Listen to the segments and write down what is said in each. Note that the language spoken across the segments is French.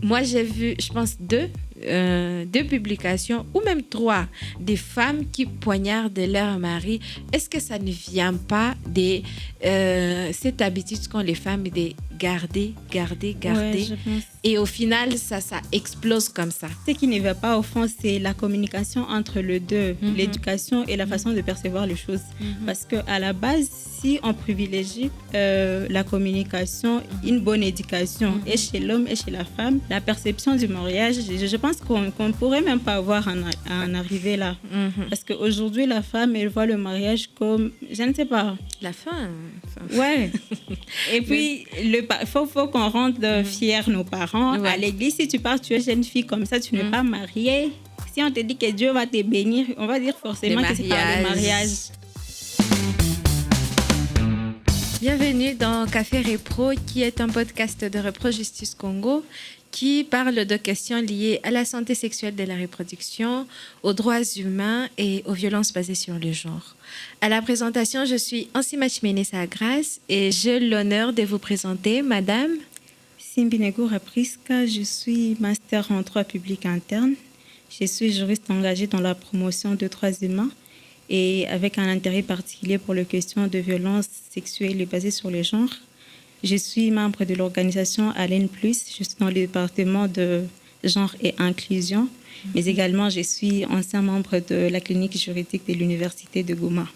Moi, j'ai vu, je pense, deux publications, ou même trois, des femmes qui poignardent leur mari. Est-ce que ça ne vient pas de cette habitude qu'ont les femmes de garder, garder, Ouais, garder? je pense. Et au final, ça explose comme ça. Ce qui ne va pas au fond, c'est la communication entre les deux, l'éducation et la façon de percevoir les choses. Parce qu'à la base, si on privilégie la communication, une bonne éducation, et chez l'homme et chez la femme, la perception du mariage, je pense qu'on ne pourrait même pas avoir à en arriver là. Parce qu'aujourd'hui, la femme, elle voit le mariage comme, je ne sais pas. La fin. Ouais. Et puis, il faut qu'on rende fiers nos parents. Ouais. À l'église, si tu pars, tu es jeune fille comme ça, tu n'es pas mariée. Si on te dit que Dieu va te bénir, on va dire forcément que c'est par le mariage. Bienvenue dans Café Repro, qui est un podcast de Repro Justice Congo qui parle de questions liées à la santé sexuelle de la reproduction, aux droits humains et aux violences basées sur le genre. À la présentation, je suis Ansima Chimenesa Grace et j'ai l'honneur de vous présenter Madame Simbinegoura Priska, je suis master en droit public interne. Je suis juriste engagée dans la promotion des droits humains et avec un intérêt particulier pour les questions de violences sexuelles basées sur le genre. Je suis membre de l'organisation Allen+, je suis dans le département de genre et inclusion, mais également je suis ancien membre de la clinique juridique de l'Université de Goma.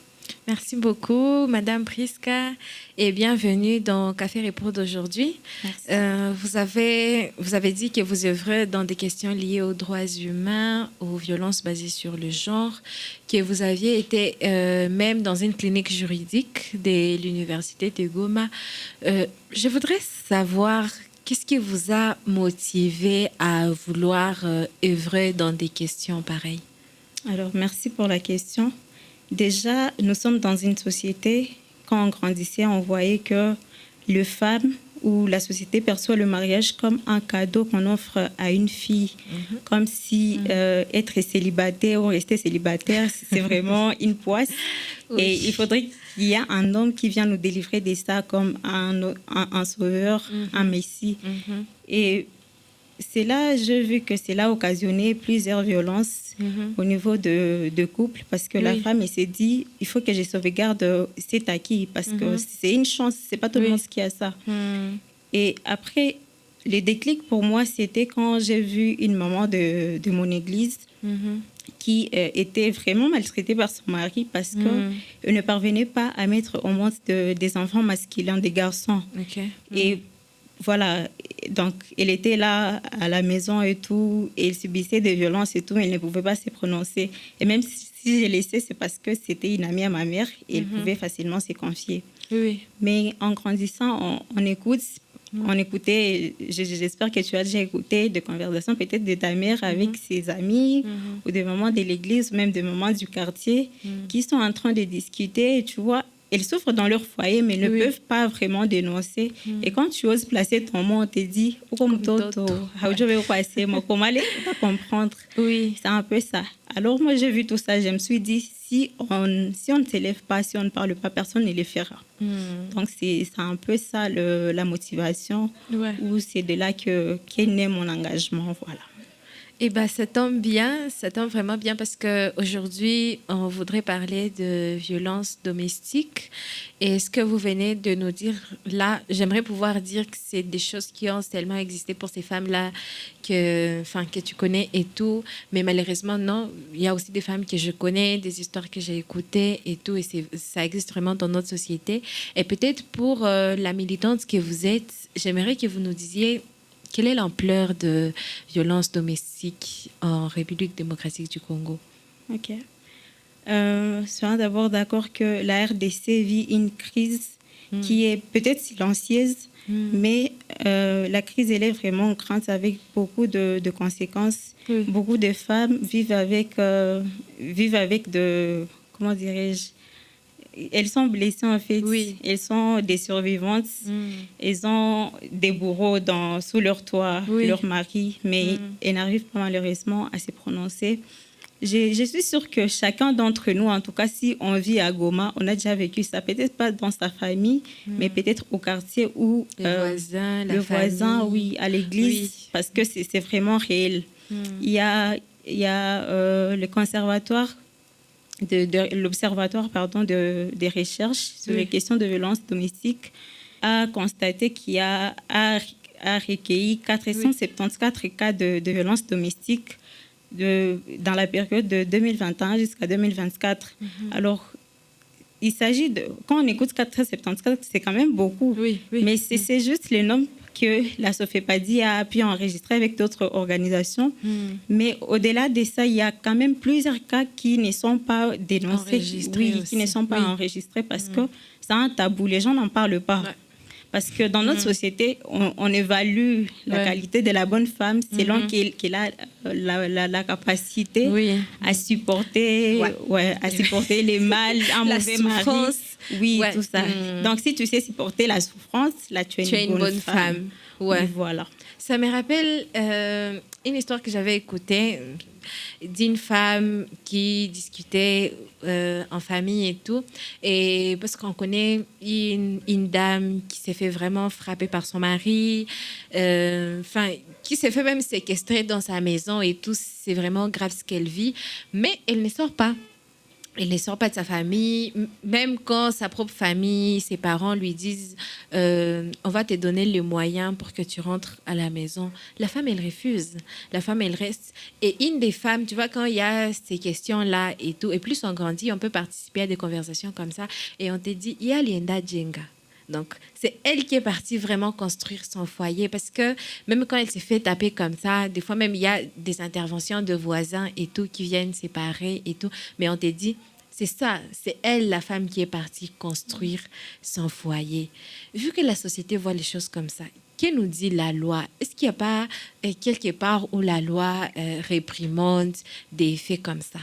Merci beaucoup, Madame Priska, et bienvenue dans Café Repro d'aujourd'hui. Vous avez dit que vous œuvrez dans des questions liées aux droits humains, aux violences basées sur le genre, que vous aviez été même dans une clinique juridique de l'Université de Goma. Je voudrais savoir qu'est-ce qui vous a motivé à vouloir œuvrer dans des questions pareilles? Alors, merci pour la question. Déjà, nous sommes dans une société, quand on grandissait, on voyait que les femmes ou la société perçoit le mariage comme un cadeau qu'on offre à une fille, comme si être célibataire ou rester célibataire, c'est vraiment une poisse. Oui. Et il faudrait qu'il y ait un homme qui vient nous délivrer de ça comme un sauveur, un messie. Et c'est là, j'ai vu que cela a occasionné plusieurs violences au niveau de couple, parce que la femme, elle s'est dit, il faut que je sauvegarde cet acquis, parce que c'est une chance, c'est pas tout le monde qui a ça. Et après, le déclic pour moi, c'était quand j'ai vu une maman de mon église qui était vraiment maltraitée par son mari parce qu'elle ne parvenait pas à mettre au monde des enfants masculins, des garçons. Et voilà, donc elle était là à la maison et tout, et elle subissait des violences et tout, mais elle ne pouvait pas se prononcer. Et même si je le sais, c'est parce que c'était une amie à ma mère et elle pouvait facilement se confier. Oui. Mais en grandissant, on écoute, on écoutait, j'espère que tu as déjà écouté des conversations peut-être de ta mère avec ses amis ou des mamans de l'église, ou même des mamans du quartier qui sont en train de discuter, et tu vois. Elles souffrent dans leur foyer, mais ne peuvent pas vraiment dénoncer. Et quand tu oses placer ton mot, on te dit « je vais passer, comment aller ?» Tu vas comprendre. Oui. C'est un peu ça. Alors moi, j'ai vu tout ça. Je me suis dit, si on ne s'élève pas, si on ne parle pas, personne ne le fera. Donc, c'est un peu ça la motivation. Ou c'est de là qu'est né mon engagement. Voilà. Eh bien, ça tombe vraiment bien parce qu'aujourd'hui, on voudrait parler de violences domestiques. Et ce que vous venez de nous dire là, j'aimerais pouvoir dire que c'est des choses qui ont tellement existé pour ces femmes-là que tu connais et tout. Mais malheureusement, non. Il y a aussi des femmes que je connais, des histoires que j'ai écoutées et tout. Et ça existe vraiment dans notre société. Et peut-être pour la militante que vous êtes, j'aimerais que vous nous disiez quelle est l'ampleur de violences domestiques en République démocratique du Congo? Ok. Soyons d'abord d'accord que la RDC vit une crise qui est peut-être silencieuse, mais la crise, elle est vraiment grande avec beaucoup de conséquences. Beaucoup de femmes vivent avec comment dirais-je, elles sont blessées en fait. Elles sont des survivantes. Elles ont des bourreaux sous leur toit, leur mari, mais elles n'arrivent pas malheureusement à se prononcer. Je suis sûre que chacun d'entre nous, en tout cas, si on vit à Goma, on a déjà vécu ça. Peut-être pas dans sa famille, mais peut-être au quartier ou Les voisins, la le voisin, famille. oui, à l'église, Oui. parce que c'est vraiment réel. Il y a le conservatoire, l'observatoire pardon, des recherches sur les questions de violence domestique a constaté qu'il y a recueilli 474 cas de violence domestique dans la période de 2021 jusqu'à 2024. Alors, il s'agit de... Quand on écoute 474, c'est quand même beaucoup. Oui, oui. Mais c'est juste le nombre que la Sofepadi a pu enregistrer avec d'autres organisations. Mais au-delà de ça, il y a quand même plusieurs cas qui ne sont pas dénoncés, qui ne sont pas enregistrés parce que c'est un tabou. Les gens n'en parlent pas. Ouais. Parce que dans notre société, on évalue la qualité de la bonne femme selon qu'elle a la capacité à supporter, à supporter les mal, un mauvais mari. Oui, tout ça. Donc, si tu sais supporter la souffrance, là, tu es une bonne femme. Ouais. Voilà. Ça me rappelle une histoire que j'avais écoutée d'une femme qui discutait en famille et tout. Et parce qu'on connaît une dame qui s'est fait vraiment frapper par son mari, qui s'est fait même séquestrer dans sa maison et tout. C'est vraiment grave ce qu'elle vit. Mais elle ne sort pas. Elle ne sort pas de sa famille, même quand sa propre famille, ses parents lui disent on va te donner les moyens pour que tu rentres à la maison. La femme, elle refuse. La femme, elle reste. Et une des femmes, tu vois, quand il y a ces questions-là et tout, et plus on grandit, on peut participer à des conversations comme ça, et on te dit, il y a Lienda Djenga. Donc, c'est elle qui est partie vraiment construire son foyer parce que même quand elle s'est fait taper comme ça, des fois même il y a des interventions de voisins et tout qui viennent séparer et tout. Mais on te dit, c'est ça, c'est elle, la femme, qui est partie construire son foyer. Vu que la société voit les choses comme ça, que nous dit la loi? Est-ce qu'il n'y a pas quelque part où la loi réprimande des faits comme ça?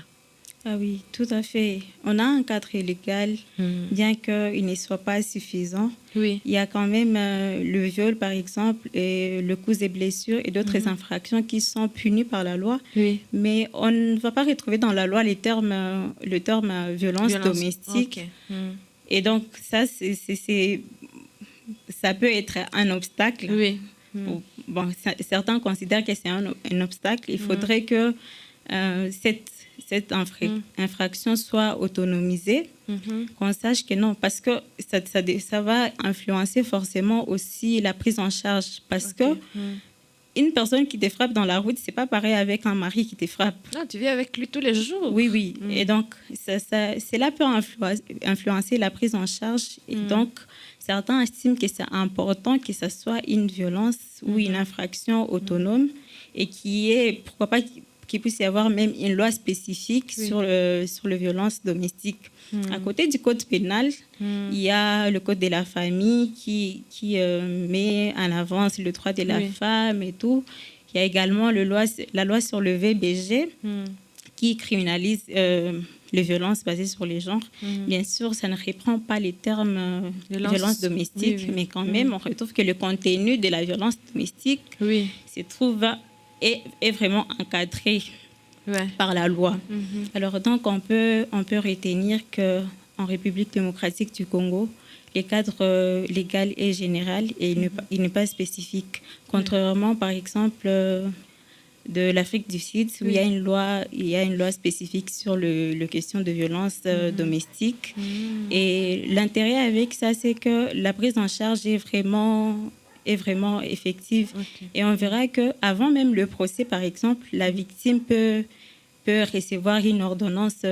Ah oui, tout à fait. On a un cadre légal, bien qu'il ne soit pas suffisant. Oui. Il y a quand même le viol, par exemple, et le cause des blessures et d'autres infractions qui sont punies par la loi. Oui. Mais on ne va pas retrouver dans la loi le terme violence domestique. Okay. Et donc, ça peut être un obstacle. Oui. Bon, certains considèrent que c'est un obstacle. Il faudrait que cette infraction soit autonomisée, qu'on sache que non, parce que ça va influencer forcément aussi la prise en charge. Parce que une personne qui te frappe dans la route, c'est pas pareil avec un mari qui te frappe. Non, tu vis avec lui tous les jours. Oui. Et donc, cela peut influencer la prise en charge. Et donc, certains estiment que c'est important que ce soit une violence ou une infraction autonome et pourquoi pas, qu'il puisse y avoir même une loi spécifique sur les violences domestiques. À côté du code pénal, il y a le code de la famille qui met en avant le droit de la femme et tout. Il y a également la loi sur le VBG qui criminalise les violences basées sur les genres. Bien sûr, ça ne reprend pas les termes violence domestique, mais quand même, on retrouve que le contenu de la violence domestique se trouve est vraiment encadré par la loi. Alors donc on peut retenir qu'en République démocratique du Congo, le cadre légal est général et il n'est pas spécifique. Contrairement par exemple de l'Afrique du Sud où il y a une loi spécifique sur les questions de violence domestique. Et l'intérêt avec ça, c'est que la prise en charge est vraiment effective. Et on verra qu'avant même le procès, par exemple, la victime peut recevoir une ordonnance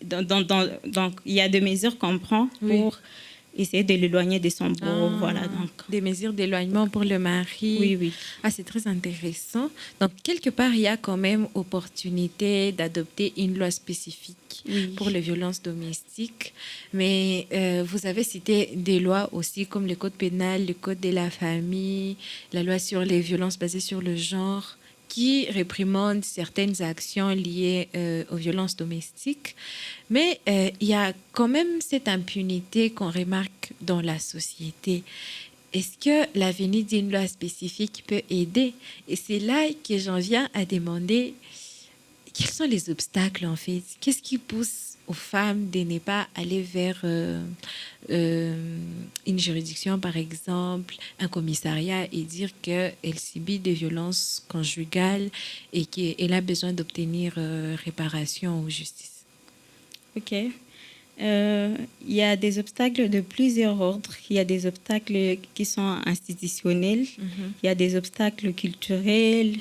donc, il y a des mesures qu'on prend pour essayer de l'éloigner de son bourreau. Voilà, donc. Des mesures d'éloignement pour le mari. Oui. Ah, c'est très intéressant. Donc, quelque part, il y a quand même opportunité d'adopter une loi spécifique pour les violences domestiques. Mais vous avez cité des lois aussi comme le code pénal, le code de la famille, la loi sur les violences basées sur le genre, qui réprimande certaines actions liées aux violences domestiques. Mais il y a quand même cette impunité qu'on remarque dans la société. Est-ce que la venue d'une loi spécifique peut aider? Et c'est là que j'en viens à demander, quels sont les obstacles, en fait? Qu'est-ce qui pousse aux femmes de ne pas aller vers une juridiction, par exemple, un commissariat, et dire qu'elle subit des violences conjugales et qu'elle a besoin d'obtenir réparation ou justice? Ok. Il y a des obstacles de plusieurs ordres. Il y a des obstacles qui sont institutionnels, il y a des obstacles culturels,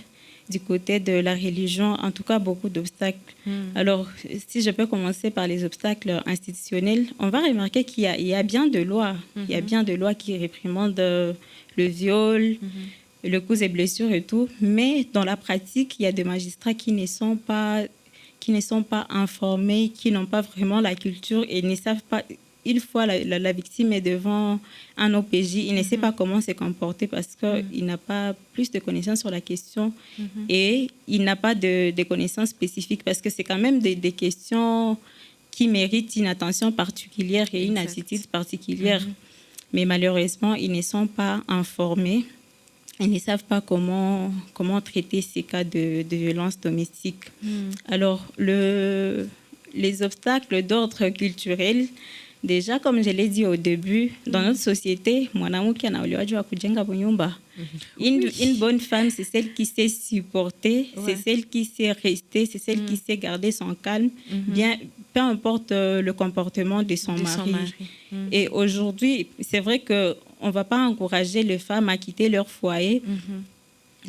du côté de la religion, en tout cas beaucoup d'obstacles. Alors, si je peux commencer par les obstacles institutionnels, on va remarquer il y a bien de lois. Il y a bien de lois qui réprimandent le viol, le coups et blessures et tout. Mais dans la pratique, il y a des magistrats qui ne sont pas informés, qui n'ont pas vraiment la culture et ne savent pas. Une fois la victime est devant un OPJ, il ne sait pas comment se comporter parce qu'il n'a pas plus de connaissances sur la question et il n'a pas de connaissances spécifiques parce que c'est quand même des questions qui méritent une attention particulière et une attitude particulière. Mais malheureusement, ils ne sont pas informés. Ils ne savent pas comment traiter ces cas de violence domestique. Alors, les obstacles d'ordre culturel, déjà, comme je l'ai dit au début, dans notre société, une bonne femme, c'est celle qui sait supporter, c'est celle qui sait rester, c'est celle qui sait garder son calme, bien, peu importe le comportement de son mari. Et aujourd'hui, c'est vrai qu'on ne va pas encourager les femmes à quitter leur foyer,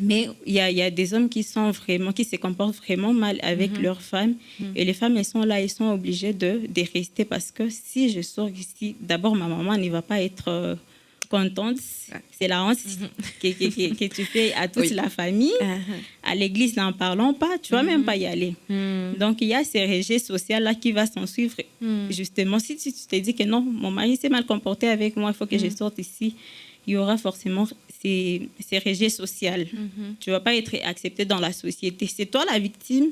mais il y a des hommes qui se comportent vraiment mal avec leurs femmes. Et les femmes, elles sont là, elles sont obligées de rester parce que si je sors ici, d'abord, ma maman ne va pas être contente. C'est la honte que tu fais à toute la famille. À l'église, n'en parlons pas. Tu ne vas même pas y aller. Donc, il y a ces rejet social-là qui va s'en suivre. Justement, si tu te dis que non, mon mari s'est mal comporté avec moi, il faut que je sorte ici, il y aura forcément ces rejets sociaux. Tu ne vas pas être accepté dans la société. C'est toi la victime,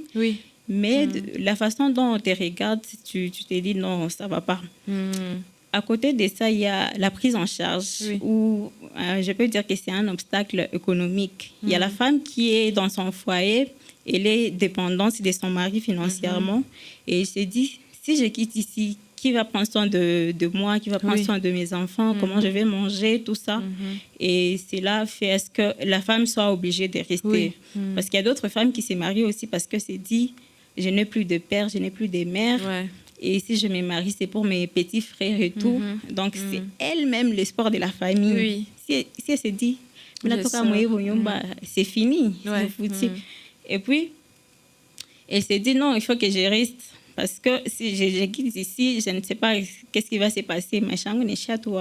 mais la façon dont on te regarde, tu te dis non, ça ne va pas. À côté de ça, il y a la prise en charge, où je peux dire que c'est un obstacle économique. Il y a la femme qui est dans son foyer, elle est dépendante de son mari financièrement, et elle se dit, si je quitte ici, qui va prendre soin de moi, qui va prendre soin de mes enfants, comment je vais manger, tout ça. Et cela fait à ce que la femme soit obligée de rester. Parce qu'il y a d'autres femmes qui se marient aussi parce que c'est dit, je n'ai plus de père, je n'ai plus de mère. Et si je me marie, c'est pour mes petits frères et tout. Donc, c'est elle-même l'espoir de la famille. Si elle se dit, c'est fini. Et puis, elle se dit, non, il faut que je reste. Parce que si je quitte ici, je ne sais pas qu'est-ce qui va se passer. Ma chambre n'est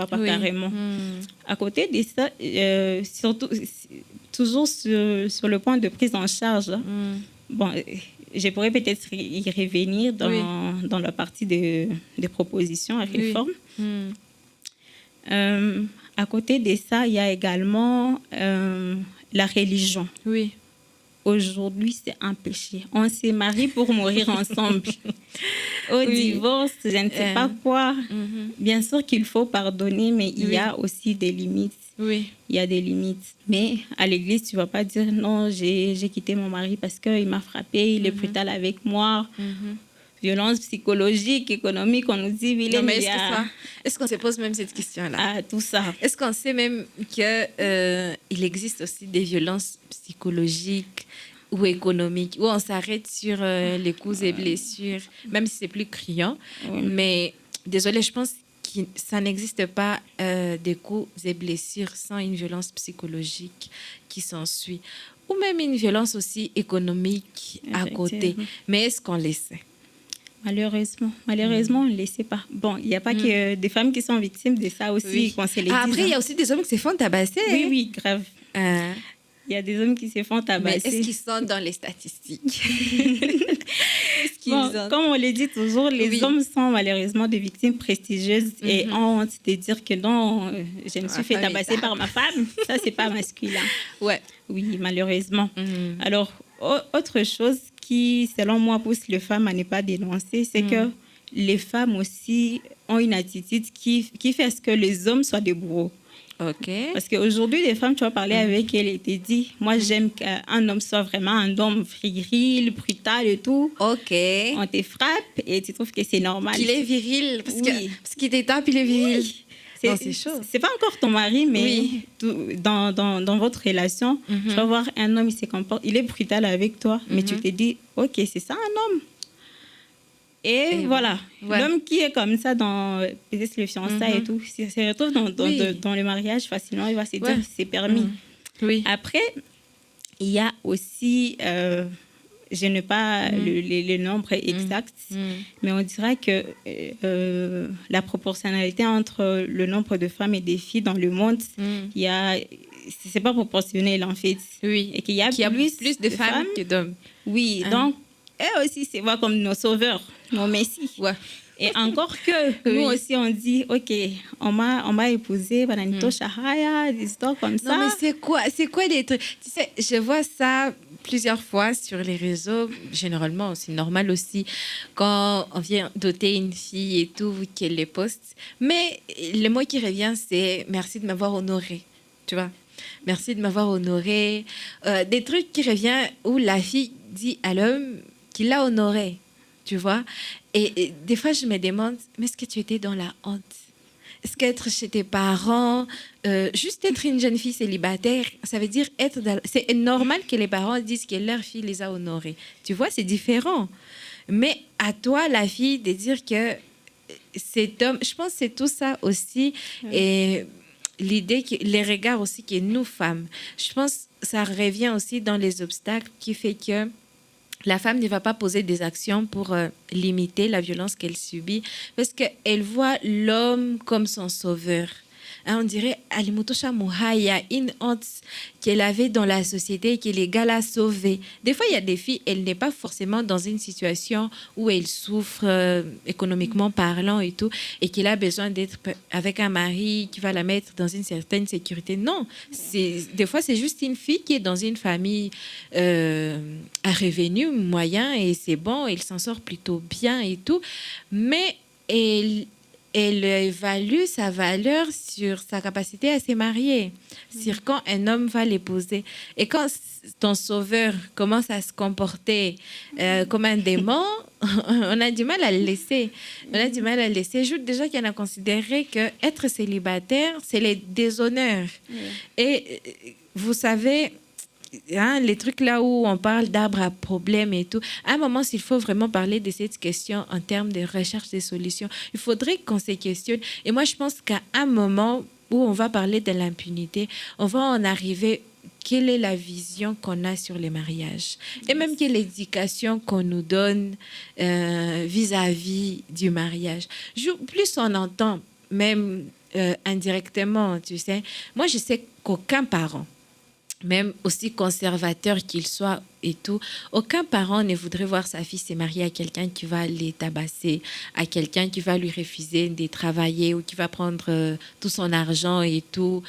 pas carrément. À côté de ça, surtout, toujours sur le point de prise en charge, bon, je pourrais peut-être y revenir dans la partie de propositions à réforme. À côté de ça, il y a également la religion. Aujourd'hui, c'est un péché. On se marie pour mourir ensemble. Au divorce, je ne sais pas quoi. Bien sûr qu'il faut pardonner, mais il y a aussi des limites. Il y a des limites. Mais à l'église, tu ne vas pas dire non, j'ai quitté mon mari parce qu'il m'a frappé, il est brutal avec moi. Violence psychologique, économique, on nous dit... Non, mais est-ce qu'on se pose même cette question-là? Ah, tout ça. Est-ce qu'on sait même qu'il existe aussi des violences psychologiques ou économiques, où on s'arrête sur les coups et blessures, même si c'est plus criant. Mais désolée, je pense que ça n'existe pas des coups et blessures sans une violence psychologique qui s'ensuit. Ou même une violence aussi économique à côté. Mais est-ce qu'on le sait? Malheureusement, on ne le sait pas. Bon, il n'y a pas que des femmes qui sont victimes de ça aussi, qu'on se les dise. Après, il y a aussi des hommes qui se font tabasser. Oui, grave. Il y a des hommes qui se font tabasser. Mais est-ce qu'ils sont dans les statistiques? Comme on le dit toujours, les hommes sont malheureusement des victimes prestigieuses et ont honte de dire que non, je me suis fait tabasser par ma femme. Ça, c'est pas masculin. Oui, malheureusement. Alors, autre chose qui, selon moi, pousse les femmes à ne pas dénoncer, c'est que les femmes aussi ont une attitude qui fait à ce que les hommes soient des bourreaux. OK. Parce qu'aujourd'hui, les femmes, tu vas parler avec elles et te dis, moi, j'aime qu'un homme soit vraiment un homme viril, brutal et tout. OK. On te frappe et tu trouves que c'est normal. Qu'il est viril. Oui. Parce qu'il te tape, il est viril. Oui. Non, c'est chaud. C'est pas encore ton mari, mais Oui. dans votre relation, tu vas voir un homme, il se comporte, il est brutal avec toi, mais tu te dis, ok, c'est ça un homme. Et voilà, ouais. L'homme qui est comme ça dans peut-être le fiançailles et tout, s'il se retrouve dans le mariage facilement, il va se dire, c'est permis. Oui. Après, il y a aussi, je n'ai pas le nombre exact, mais on dira que la proportionnalité entre le nombre de femmes et de filles dans le monde, il y a, c'est pas proportionnel en fait. Oui. Et qu'il y a, plus de femmes que d'hommes. Oui, donc elles aussi se voient comme nos sauveurs, nos messies. Ouais. Et encore que nous aussi on dit, ok, on m'a épousé, Bananito Shahaya, des histoires comme ça. Non, mais c'est quoi les trucs? Tu sais, je vois ça plusieurs fois sur les réseaux. Généralement, c'est normal aussi quand on vient doter une fille et tout, qu'elle les poste. Mais le mot qui revient, c'est merci de m'avoir honoré. Tu vois? Merci de m'avoir honoré. Des trucs qui reviennent où la fille dit à l'homme qu'il l'a honoré. Tu vois? Et des fois, je me demande, mais est-ce que tu étais dans la honte? Est-ce qu'être chez tes parents, juste être une jeune fille célibataire, ça veut dire être dans... C'est normal que les parents disent que leur fille les a honorés. Tu vois, c'est différent. Mais à toi, la fille, de dire que cet homme... Je pense que c'est tout ça aussi. Et l'idée, les regards aussi que nous, femmes, je pense que ça revient aussi dans les obstacles qui fait que la femme ne va pas poser des actions pour limiter la violence qu'elle subit parce qu'elle voit l'homme comme son sauveur. Hein, on dirait Alimutosha Muhaya, une honte qu'elle avait dans la société et que les gars l'a sauvée. Des fois, il y a des filles, elle n'est pas forcément dans une situation où elle souffre économiquement parlant et tout, et qu'elle a besoin d'être avec un mari qui va la mettre dans une certaine sécurité. Non, des fois, c'est juste une fille qui est dans une famille à revenu moyen et c'est bon, elle s'en sort plutôt bien et tout, mais elle évalue sa valeur sur sa capacité à se marier, sur quand un homme va l'épouser. Et quand ton sauveur commence à se comporter comme un démon, on a du mal à le laisser. On a du mal à le laisser. Je déjà qu'il y en a considéré qu'être célibataire, c'est les déshonneurs. Et vous savez... Hein, les trucs là où on parle d'arbre à problème et tout, à un moment, s'il faut vraiment parler de cette question en termes de recherche des solutions, il faudrait qu'on se questionne. Et moi, je pense qu'à un moment où on va parler de l'impunité, on va en arriver, quelle est la vision qu'on a sur les mariages et même quelle éducation qu'on nous donne vis-à-vis du mariage. Plus on entend, même indirectement, tu sais, moi, je sais qu'aucun parent, même aussi conservateur qu'il soit et tout, aucun parent ne voudrait voir sa fille se marier à quelqu'un qui va les tabasser, à quelqu'un qui va lui refuser de travailler ou qui va prendre tout son argent et tout.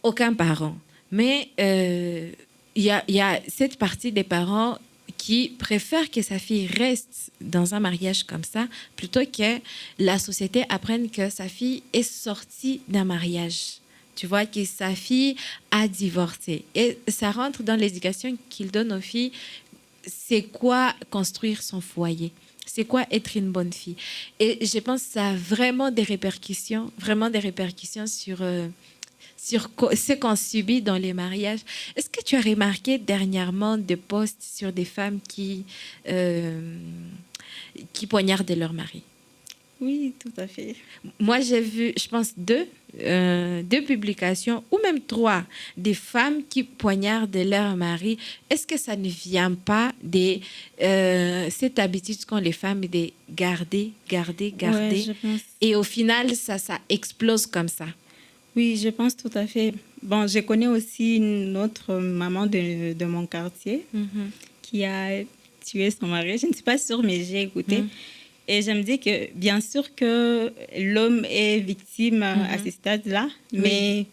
Aucun parent. Mais il y a cette partie des parents qui préfèrent que sa fille reste dans un mariage comme ça plutôt que la société apprenne que sa fille est sortie d'un mariage. Tu vois, que sa fille a divorcé. Et ça rentre dans l'éducation qu'il donne aux filles. C'est quoi construire son foyer? C'est quoi être une bonne fille? Et je pense que ça a vraiment des répercussions sur ce qu'on subit dans les mariages. Est-ce que tu as remarqué dernièrement des posts sur des femmes qui poignardent leur mari? Oui, tout à fait. Moi, j'ai vu, je pense, deux publications, ou même 3, des femmes qui poignardent leur mari. Est-ce que ça ne vient pas de cette habitude qu'ont les femmes de garder? Ouais, je pense. Et au final, ça explose comme ça. Oui, je pense tout à fait. Bon, je connais aussi une autre maman de mon quartier qui a tué son mari. Je ne suis pas sûre, mais j'ai écouté. Et je me dis que bien sûr que l'homme est victime à ce stade-là, mais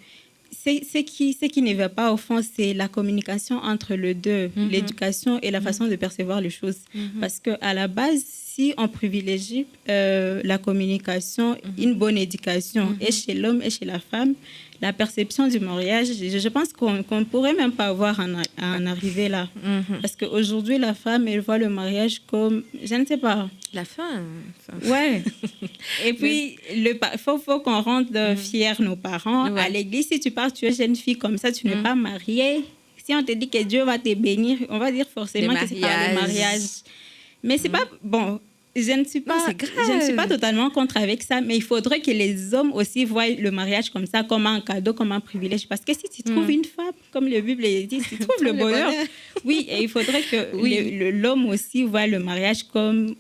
ce qui ne va pas au fond, c'est la communication entre les deux, l'éducation et la façon de percevoir les choses. Parce qu'à la base, si on privilégie la communication, une bonne éducation, et chez l'homme et chez la femme, la perception du mariage, je pense qu'on ne pourrait même pas avoir à en arriver là. Parce qu'aujourd'hui, la femme, elle voit le mariage comme, je ne sais pas. La fin. Ouais. Et puis, il faut qu'on rende fiers nos parents. Ouais. À l'église, si tu pars, tu es jeune fille comme ça, tu n'es pas mariée. Si on te dit que Dieu va te bénir, on va dire forcément que c'est par le mariage. Mais c'est pas... Bon, je ne suis pas totalement contre avec ça, mais il faudrait que les hommes aussi voient le mariage comme ça, comme un cadeau, comme un privilège. Parce que si tu trouves une femme, comme la Bible dit, si tu trouves le bonheur, oui, et il faudrait que l'homme aussi voit le mariage comme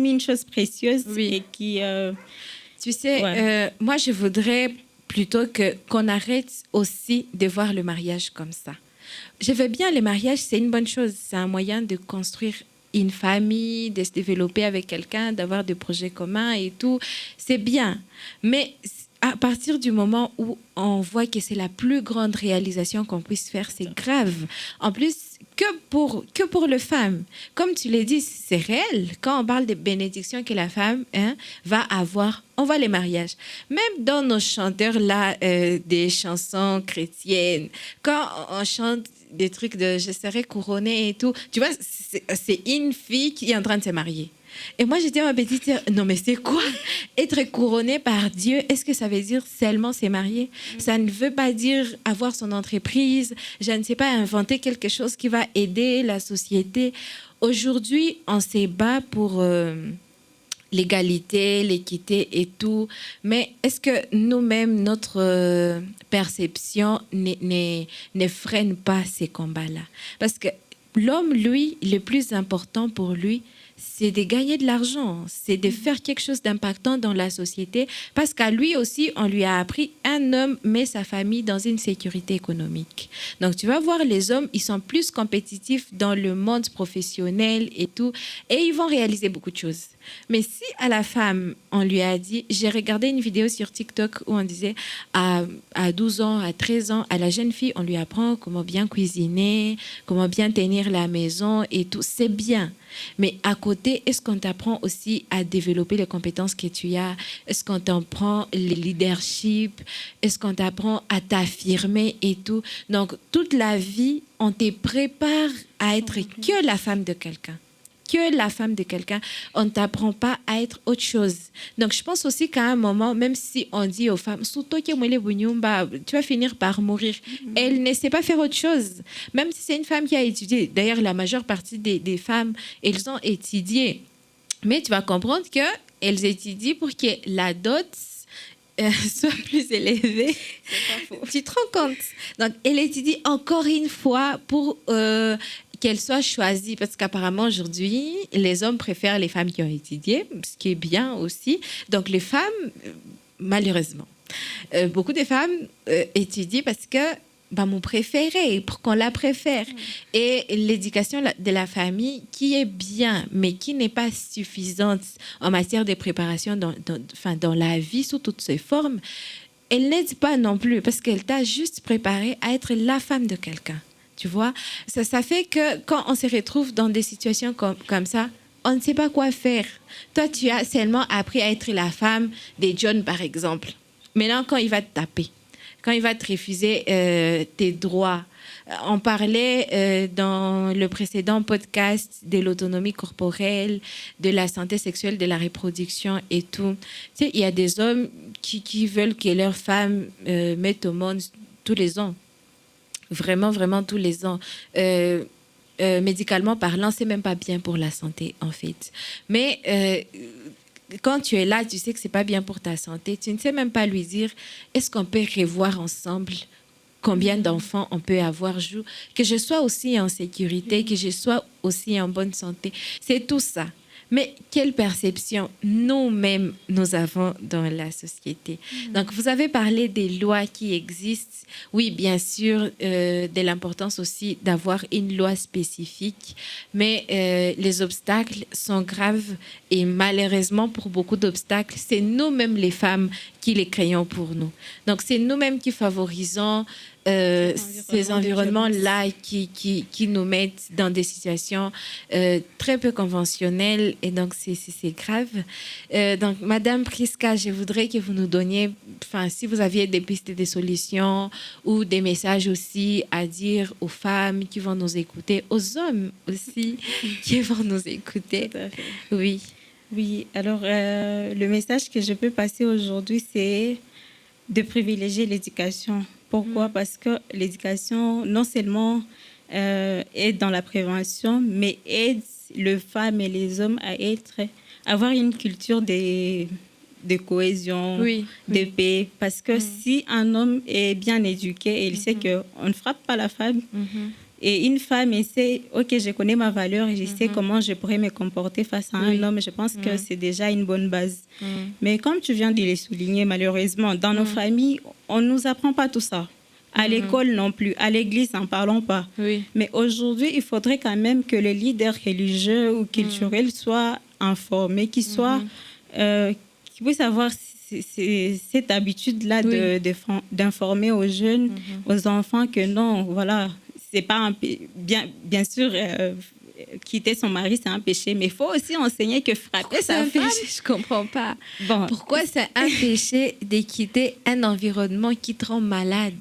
une chose précieuse et qui... tu sais, moi, je voudrais plutôt qu'on arrête aussi de voir le mariage comme ça. Je veux bien, le mariage, c'est une bonne chose. C'est un moyen de construire une famille, de se développer avec quelqu'un, d'avoir des projets communs et tout. C'est bien. Mais à partir du moment où on voit que c'est la plus grande réalisation qu'on puisse faire, c'est grave. En plus, que pour le femme. Comme tu l'as dit, c'est réel. Quand on parle des bénédictions que la femme va avoir, on voit les mariages. Même dans nos chanteurs là, des chansons chrétiennes, quand on chante des trucs de « je serai couronnée » et tout, tu vois, c'est une fille qui est en train de se marier. Et moi, j'étais ma petite sœur, non mais c'est quoi être couronnée par Dieu? Est-ce que ça veut dire seulement se marier? Ça ne veut pas dire avoir son entreprise, je ne sais pas, inventer quelque chose qui va aider la société. Aujourd'hui, on se bat pour l'égalité, l'équité et tout, mais est-ce que nous-mêmes, notre perception ne freine pas ces combats-là? Parce que l'homme, lui, le plus important pour lui, c'est de gagner de l'argent, c'est de faire quelque chose d'impactant dans la société, parce qu'à lui aussi, on lui a appris, un homme met sa famille dans une sécurité économique. Donc, tu vas voir, les hommes, ils sont plus compétitifs dans le monde professionnel et tout, et ils vont réaliser beaucoup de choses. Mais si à la femme, on lui a dit, j'ai regardé une vidéo sur TikTok où on disait à 12 ans, à 13 ans, à la jeune fille, on lui apprend comment bien cuisiner, comment bien tenir la maison et tout, c'est bien. Mais à côté, est-ce qu'on t'apprend aussi à développer les compétences que tu as? Est-ce qu'on t'apprend le leadership? Est-ce qu'on t'apprend à t'affirmer et tout? Donc, toute la vie, on te prépare à être que la femme de quelqu'un. Que la femme de quelqu'un, on ne t'apprend pas à être autre chose. Donc, je pense aussi qu'à un moment, même si on dit aux femmes, tu vas finir par mourir, elle ne sait pas faire autre chose. Même si c'est une femme qui a étudié. D'ailleurs, la majeure partie des femmes, elles ont étudié. Mais tu vas comprendre qu'elles étudient pour que la dot soit plus élevée. C'est pas faux. Tu te rends compte? Donc, elle étudie encore une fois pour... qu'elle soit choisie, parce qu'apparemment aujourd'hui, les hommes préfèrent les femmes qui ont étudié, ce qui est bien aussi. Donc les femmes, malheureusement, beaucoup de femmes étudient parce que mon préféré, pour qu'on la préfère. Et l'éducation de la famille qui est bien, mais qui n'est pas suffisante en matière de préparation dans la vie sous toutes ses formes, elle n'aide pas non plus parce qu'elle t'a juste préparé à être la femme de quelqu'un. Tu vois, ça fait que quand on se retrouve dans des situations comme ça, on ne sait pas quoi faire. Toi, tu as seulement appris à être la femme des John, par exemple. Maintenant, quand il va te taper, quand il va te refuser tes droits, on parlait dans le précédent podcast de l'autonomie corporelle, de la santé sexuelle, de la reproduction et tout. Tu sais, il y a des hommes qui veulent que leurs femmes mettent au monde tous les ans. Vraiment, vraiment tous les ans. Médicalement parlant, c'est même pas bien pour la santé, en fait. Mais quand tu es là, tu sais que c'est pas bien pour ta santé. Tu ne sais même pas lui dire, est-ce qu'on peut revoir ensemble combien d'enfants on peut avoir, que je sois aussi en sécurité, que je sois aussi en bonne santé. C'est tout ça. Mais quelle perception nous-mêmes nous avons dans la société. Donc, vous avez parlé des lois qui existent. Oui, bien sûr, de l'importance aussi d'avoir une loi spécifique. Mais les obstacles sont graves et malheureusement, pour beaucoup d'obstacles, c'est nous-mêmes les femmes qui les créons pour nous. Donc, c'est nous-mêmes qui favorisons ces environnements-là qui nous mettent dans des situations très peu conventionnelles et donc c'est grave. Donc, Madame Priska, je voudrais que vous nous donniez, si vous aviez des pistes, des solutions ou des messages aussi à dire aux femmes qui vont nous écouter, aux hommes aussi qui vont nous écouter. Tout à fait. Oui. Oui, alors le message que je peux passer aujourd'hui, c'est de privilégier l'éducation. Pourquoi? Parce que l'éducation, non seulement aide dans la prévention, mais aide les femmes et les hommes à avoir une culture de cohésion, de paix. Parce que si un homme est bien éduqué et il sait qu'on ne frappe pas la femme, et une femme essaie, OK, je connais ma valeur et je sais comment je pourrais me comporter face à un homme, je pense que c'est déjà une bonne base. Mais comme tu viens de le souligner, malheureusement, dans nos familles, on ne nous apprend pas tout ça. À l'école non plus, à l'église, n'en parlons pas. Mais aujourd'hui, il faudrait quand même que les leaders religieux ou culturels soient informés, qu'ils puissent avoir cette habitude-là d'informer aux jeunes, aux enfants que non, voilà, c'est pas bien sûr quitter son mari c'est un péché, mais il faut aussi enseigner que frapper sa femme, je comprends pas. Bon. Pourquoi c'est un péché de quitter un environnement qui te rend malade?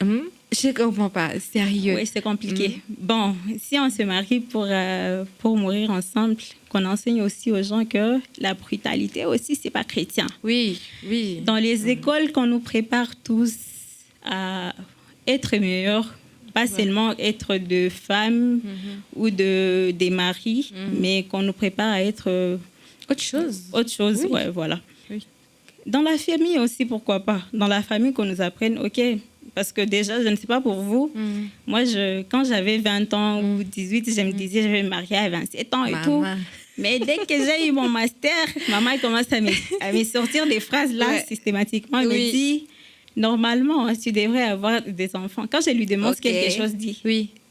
Je comprends pas, sérieux. Oui, c'est compliqué. Bon, si on se marie pour mourir ensemble, qu'on enseigne aussi aux gens que la brutalité aussi c'est pas chrétien. Oui. Dans les écoles qu'on nous prépare tous à être meilleurs, pas seulement être de femmes ou des maris, mais qu'on nous prépare à être autre chose. Oui. Ouais, voilà. Oui. Dans la famille aussi, pourquoi pas? Dans la famille, qu'on nous apprenne, OK, parce que déjà, je ne sais pas pour vous, moi, quand j'avais 20 ans ou 18, je me disais, je vais me marier à 27 ans et tout. Mais dès que j'ai eu mon master, maman commence à me sortir des phrases là systématiquement. Elle me dit... Normalement, tu devrais avoir des enfants. Quand je lui demande quelque chose, dit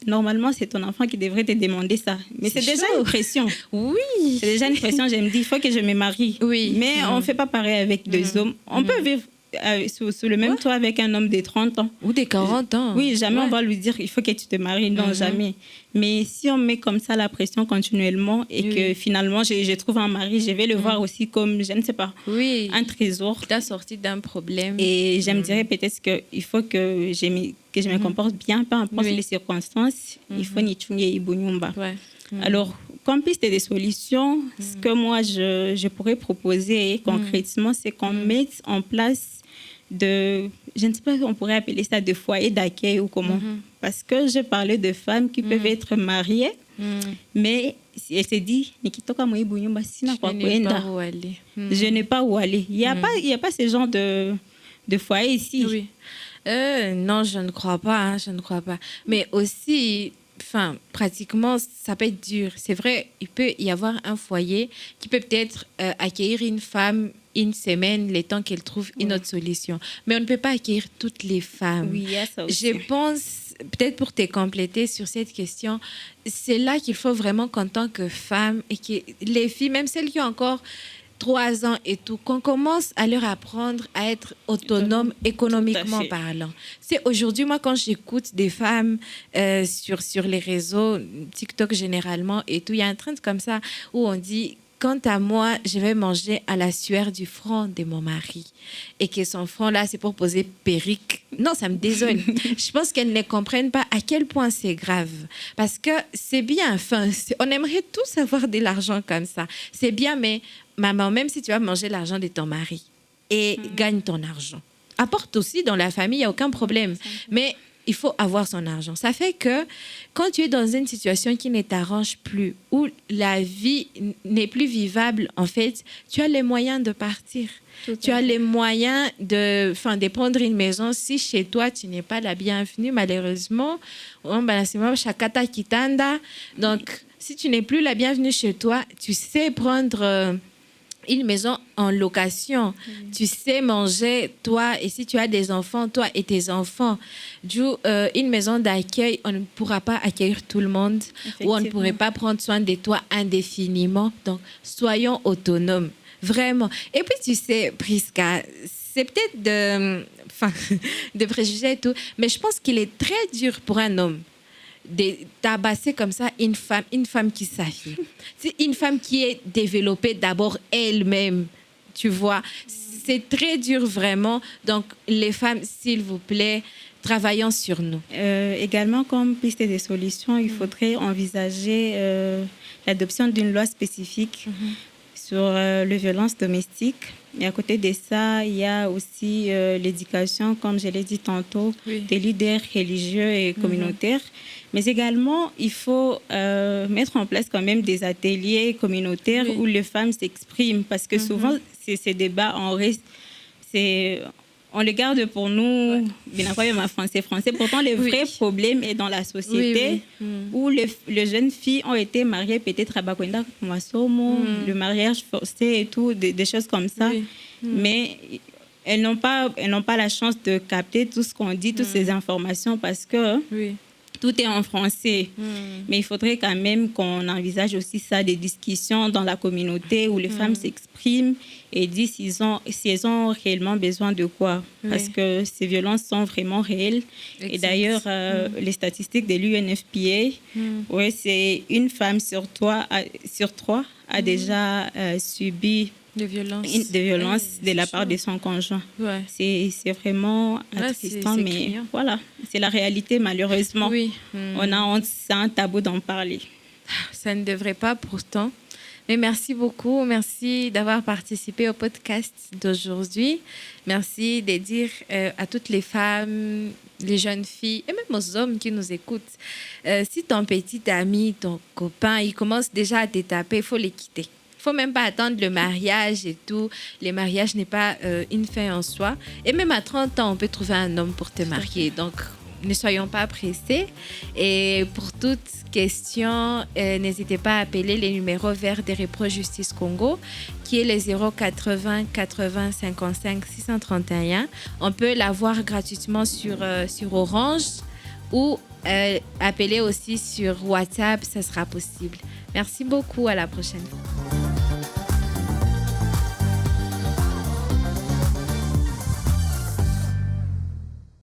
normalement, c'est ton enfant qui devrait te demander ça. Mais c'est déjà une pression. Oui. C'est déjà une pression. Je me dis, il faut que je me marie. Oui. Mais on ne fait pas pareil avec deux hommes. On peut vivre sous le même toit avec un homme de 30 ans. Ou de 40 ans. Oui, jamais on va lui dire, il faut que tu te maries. Non, jamais. Mais si on met comme ça la pression continuellement et que finalement, je trouve un mari, je vais le voir aussi comme, je ne sais pas, un trésor. Tu as sorti d'un problème. Et je me dirais peut-être qu'il faut que je me comporte bien, peu importe les circonstances. Il faut ni tchunge ibunyumba. Alors, comme piste des solutions, ce que moi, je pourrais proposer concrètement, c'est qu'on mette en place je ne sais pas, on pourrait appeler ça de foyer d'accueil ou comment. Parce que je parlais de femmes qui peuvent être mariées, mais elle s'est dit, je n'ai pas où aller. Il n'y a pas ce genre de foyer ici. Oui. Non, je ne crois pas. Je ne crois pas. Mais aussi, pratiquement, ça peut être dur. C'est vrai, il peut y avoir un foyer qui peut peut-être accueillir une femme une semaine, le temps qu'elle trouve une autre solution. Mais on ne peut pas accueillir toutes les femmes. Oui, ça aussi. Je pense, peut-être pour te compléter sur cette question, c'est là qu'il faut vraiment qu'en tant que femme, et que les filles, même celles qui ont encore 3 ans et tout, qu'on commence à leur apprendre à être autonomes économiquement parlant. C'est aujourd'hui, moi, quand j'écoute des femmes sur les réseaux, TikTok généralement et tout, il y a un trend comme ça où on dit... Quant à moi, je vais manger à la sueur du front de mon mari. Et que son front, là, c'est pour poser perruque. Non, ça me désole. Je pense qu'elles ne comprennent pas à quel point c'est grave. Parce que c'est bien, on aimerait tous avoir de l'argent comme ça. C'est bien, mais maman, même si tu vas manger l'argent de ton mari et gagne ton argent, apporte aussi dans la famille, il n'y a aucun problème. Mais... il faut avoir son argent. Ça fait que quand tu es dans une situation qui ne t'arrange plus, où la vie n'est plus vivable, en fait, tu as les moyens de partir. Tu as les moyens de prendre une maison. Si chez toi, tu n'es pas la bienvenue, malheureusement, chakata kitanda. Donc, si tu n'es plus la bienvenue chez toi, tu sais prendre... une maison en location. Tu sais manger, toi, et si tu as des enfants, toi et tes enfants. Une maison d'accueil, on ne pourra pas accueillir tout le monde ou on ne pourrait pas prendre soin de toi indéfiniment. Donc, soyons autonomes, vraiment. Et puis, tu sais, Priska, c'est peut-être enfin, de préjugés et tout. Mais je pense qu'il est très dur pour un homme de tabasser comme ça une femme qui s'affirme. C'est une femme qui est développée d'abord elle-même, tu vois. C'est très dur vraiment. Donc, les femmes, s'il vous plaît, travaillons sur nous. Également, comme piste de solution, il faudrait envisager l'adoption d'une loi spécifique sur les violences domestiques. Et à côté de ça, il y a aussi l'éducation, comme je l'ai dit tantôt, des leaders religieux et communautaires. Mais également, il faut mettre en place quand même des ateliers communautaires où les femmes s'expriment. Parce que souvent, ces débats, on les garde pour nous, bien entendu, français. Pourtant, le vrai problème est dans la société où les jeunes filles ont été mariées peut-être à Bakwenda, le mariage forcé et tout, des choses comme ça. Mais elles n'ont pas la chance de capter tout ce qu'on dit, toutes ces informations parce que tout est en français. Mais il faudrait quand même qu'on envisage aussi ça, des discussions dans la communauté où les femmes s'expriment et disent si elles ont réellement besoin de quoi. Parce que ces violences sont vraiment réelles. Exact. Et d'ailleurs, les statistiques de l'UNFPA, c'est une femme sur trois a déjà subi de violences de la part de son conjoint. C'est vraiment attristant, mais voilà, c'est la réalité malheureusement. On a honte, c'est un tabou d'en parler. Ça ne devrait pas pourtant. Mais merci beaucoup, merci d'avoir participé au podcast d'aujourd'hui. Merci de dire à toutes les femmes, les jeunes filles et même aux hommes qui nous écoutent, si ton petit ami, ton copain, il commence déjà à te taper, il faut les quitter. Il ne faut même pas attendre le mariage et tout. Le mariage n'est pas une fin en soi. Et même à 30 ans, on peut trouver un homme pour te marier. Donc, ne soyons pas pressés. Et pour toute question, n'hésitez pas à appeler les numéros verts de Repro Justice Congo, qui est les 080 80 55 631. On peut l'avoir gratuitement sur Orange ou appeler aussi sur WhatsApp, ça sera possible. Merci beaucoup, à la prochaine.